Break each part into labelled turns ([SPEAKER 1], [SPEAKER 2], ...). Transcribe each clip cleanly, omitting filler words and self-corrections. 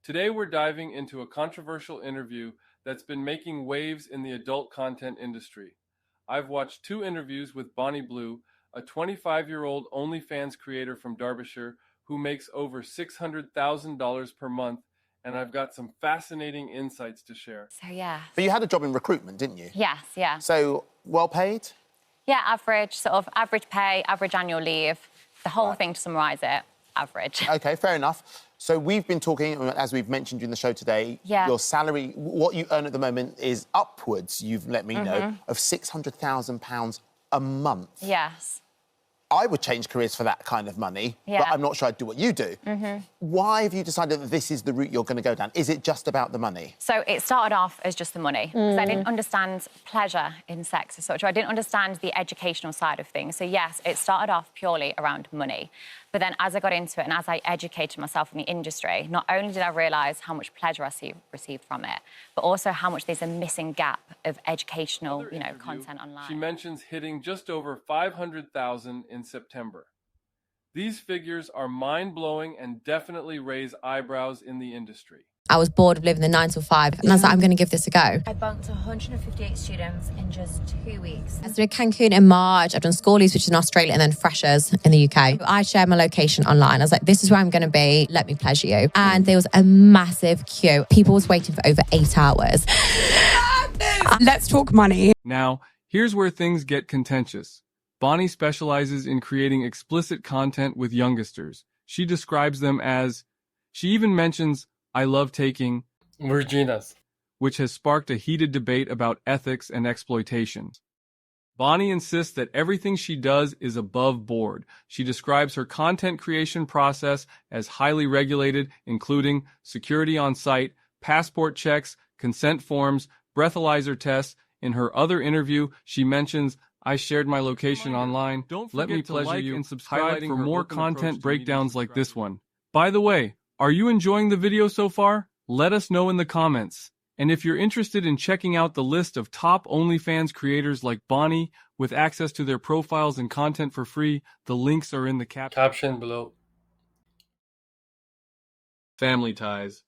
[SPEAKER 1] Today we're diving into a controversial interview that's been making waves in the adult content industry. I've watched two interviews with Bonnie Blue, a 25-year-old OnlyFans creator from Derbyshire who makes over $600,000 per month, and I've got some fascinating insights to share.
[SPEAKER 2] But you had a job in recruitment, didn't you?
[SPEAKER 3] Yes, yeah.
[SPEAKER 2] So, well paid?
[SPEAKER 3] Yeah, average pay, average annual leave, the whole thing to summarise it, average.
[SPEAKER 2] OK, fair enough. So we've been talking, as we've mentioned in the show today, your salary, what you earn at the moment is upwards, you've let me know, of £600,000 a month.
[SPEAKER 3] Yes.
[SPEAKER 2] I would change careers for that kind of money, but I'm not sure I'd do what you do. Why have you decided that this is the route you're going to go down? Is it just about the money?
[SPEAKER 3] So it started off as just the money, because I didn't understand pleasure in sex as such, or I didn't understand the educational side of things. So yes, it started off purely around money. But then as I got into it and as I educated myself in the industry, not only did I realise how much pleasure I received from it, but also how much there's a missing gap of educational, content online.
[SPEAKER 1] She mentions hitting just over 500,000 in September. These figures are mind-blowing and definitely raise eyebrows in the industry.
[SPEAKER 4] I was bored of living the 9 to 5, and I was like, I'm going to give this a go.
[SPEAKER 5] I bumped 158 students in just 2 weeks.
[SPEAKER 4] I did Cancun in March. I've done schoolies, which is in Australia, and then freshers in the UK. I shared my location online. I was like, this is where I'm going to be. Let me pleasure you. And there was a massive queue. People was waiting for over 8 hours.
[SPEAKER 6] Let's talk money.
[SPEAKER 1] Now, here's where things get contentious. Bonnie specializes in creating explicit content with youngsters. She describes them as, she even mentions, I love taking Virginas, which has sparked a heated debate about ethics and exploitation. Bonnie insists that everything she does is above board. She describes her content creation process as highly regulated, including security on site, passport checks, consent forms, breathalyzer tests. In her other interview, she mentions, I shared my location online. Don't forget Let me pleasure like you and subscribe for more content breakdowns like this one. By the way, are you enjoying the video so far? Let us know in the comments. And if you're interested in checking out the list of top OnlyFans creators like Bonnie with access to their profiles and content for free, the links are in the caption below. Family ties.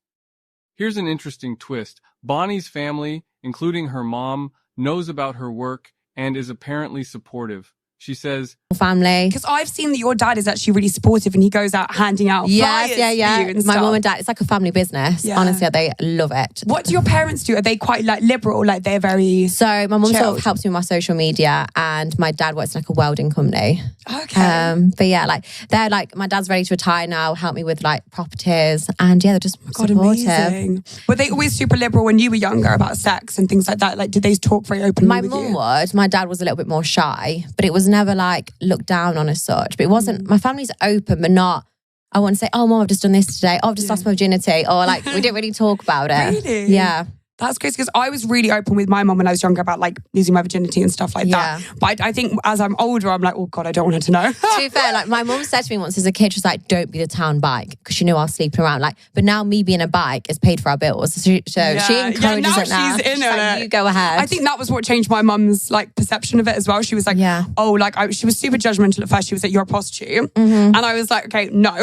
[SPEAKER 1] Here's an interesting twist. Bonnie's family, including her mom, knows about her work and is apparently supportive. She says,
[SPEAKER 4] family.
[SPEAKER 6] Because I've seen that your dad is actually really supportive and he goes out handing out flyers for you and
[SPEAKER 4] My
[SPEAKER 6] stuff.
[SPEAKER 4] mum and dad, it's like a family business.
[SPEAKER 6] Yeah.
[SPEAKER 4] Honestly, they love it.
[SPEAKER 6] What do your parents do? Are they quite liberal? Like they're very
[SPEAKER 4] So my mum sort
[SPEAKER 6] chilled?
[SPEAKER 4] of helps me with my social media, and my dad works in like a welding company.
[SPEAKER 6] Okay.
[SPEAKER 4] But yeah, they're my dad's ready to retire now, help me with properties, and yeah, they're just supportive.
[SPEAKER 6] Amazing. Were they always super liberal when you were younger about sex and things like that? Did they talk very openly
[SPEAKER 4] My
[SPEAKER 6] with
[SPEAKER 4] mum
[SPEAKER 6] you?
[SPEAKER 4] would. My dad was a little bit more shy, but it was never looked down on as such. But it wasn't, my family's open, but not, I wouldn't say, oh, mum, I've just done this today. Oh, I've just lost my virginity. Or we didn't really talk about it.
[SPEAKER 6] Really?
[SPEAKER 4] Yeah.
[SPEAKER 6] That's crazy because I was really open with my mum when I was younger about losing my virginity and stuff like that. But I think as I'm older, I'm like, oh God, I don't want her to know.
[SPEAKER 4] To be fair, my mum said to me once as a kid, she was like, don't be the town bike, because she knew I was sleeping around. But now me being a bike has paid for our bills. So she encourages it now.
[SPEAKER 6] She's in it.
[SPEAKER 4] You go ahead.
[SPEAKER 6] I think that was what changed my mum's perception of it as well. She was like, she was super judgmental at first. She was like, you're a prostitute. And I was like, okay, no.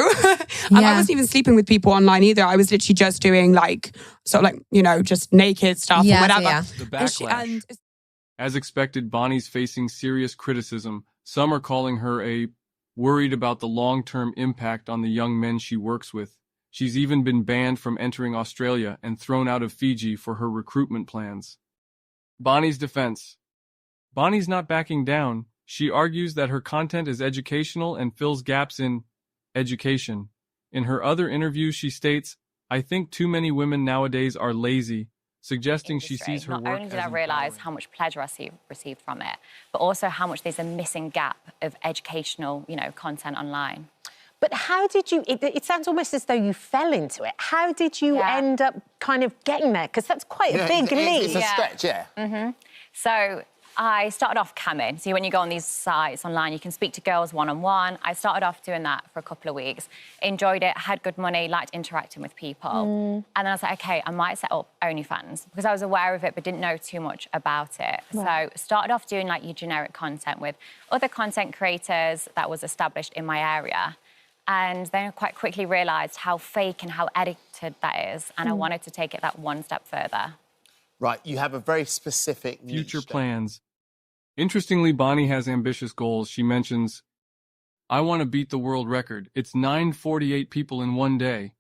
[SPEAKER 6] And I wasn't even sleeping with people online either. I was literally just doing just naked stuff or whatever.
[SPEAKER 4] Yeah.
[SPEAKER 1] The backlash. As expected, Bonnie's facing serious criticism. Some are calling her worried about the long-term impact on the young men she works with. She's even been banned from entering Australia and thrown out of Fiji for her recruitment plans. Bonnie's defense. Bonnie's not backing down. She argues that her content is educational and fills gaps in education. In her other interview, she states, I think too many women nowadays are lazy, suggesting she sees her work as
[SPEAKER 3] Not only did I realise how much pleasure I received from it, but also how much there's a missing gap of educational, content online.
[SPEAKER 7] But how did you, it sounds almost as though you fell into it. How did you end up kind of getting there? Because that's quite a big leap.
[SPEAKER 2] It's a stretch, yeah.
[SPEAKER 3] So I started off camming. So when you go on these sites online, you can speak to girls one-on-one. I started off doing that for a couple of weeks, enjoyed it, had good money, liked interacting with people. And then I was like, okay, I might set up OnlyFans because I was aware of it but didn't know too much about it. Right. So started off doing your generic content with other content creators that was established in my area. And then I quite quickly realised how fake and how edited that is. And I wanted to take it that one step further.
[SPEAKER 2] Right, you have a very specific
[SPEAKER 1] Future
[SPEAKER 2] niche,
[SPEAKER 1] plans. Interestingly, Bonnie has ambitious goals. She mentions, I want to beat the world record. It's 948 people in one day.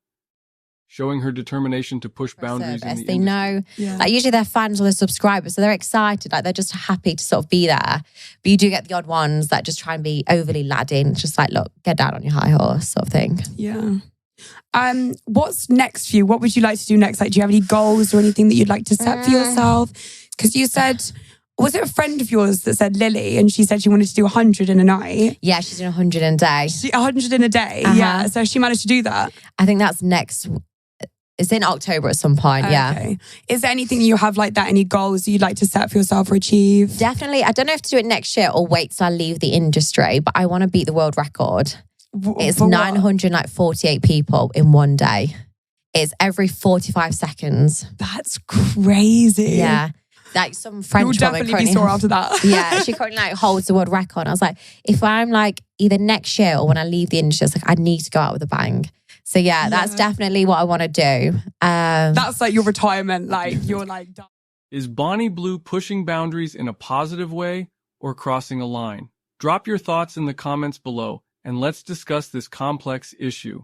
[SPEAKER 1] Showing her determination to push boundaries in the
[SPEAKER 4] They
[SPEAKER 1] industry.
[SPEAKER 4] know, like usually they're fans or they're subscribers, so they're excited, like they're just happy to sort of be there. But you do get the odd ones that just try and be overly ladding. It's just like, look, get down on your high horse sort of thing.
[SPEAKER 6] Yeah. What's next for you? What would you like to do next? Like, do you have any goals or anything that you'd like to set for yourself? Because you said, was it a friend of yours that said Lily, and she said she wanted to do 100 in a night?
[SPEAKER 4] Yeah, she's doing 100 in a day.
[SPEAKER 6] 100 in a day, yeah. So she managed to do that?
[SPEAKER 4] I think that's next. It's in October at some point, yeah.
[SPEAKER 6] Is there anything you have like that, any goals that you'd like to set for yourself or achieve?
[SPEAKER 4] Definitely. I don't know if to do it next year or wait till I leave the industry, but I want to beat the world record. It's 948 people in one day. It's every 45 seconds.
[SPEAKER 6] That's crazy.
[SPEAKER 4] Yeah. Like some French woman.
[SPEAKER 6] You'll definitely be sore after that.
[SPEAKER 4] Yeah, she currently like holds the world record. I was like, if I'm like either next year or when I leave the industry, it's like I need to go out with a bang. So yeah, that's definitely what I want to do.
[SPEAKER 6] That's like your retirement, like you're like done.
[SPEAKER 1] Is Bonnie Blue pushing boundaries in a positive way or crossing a line? Drop your thoughts in the comments below and let's discuss this complex issue.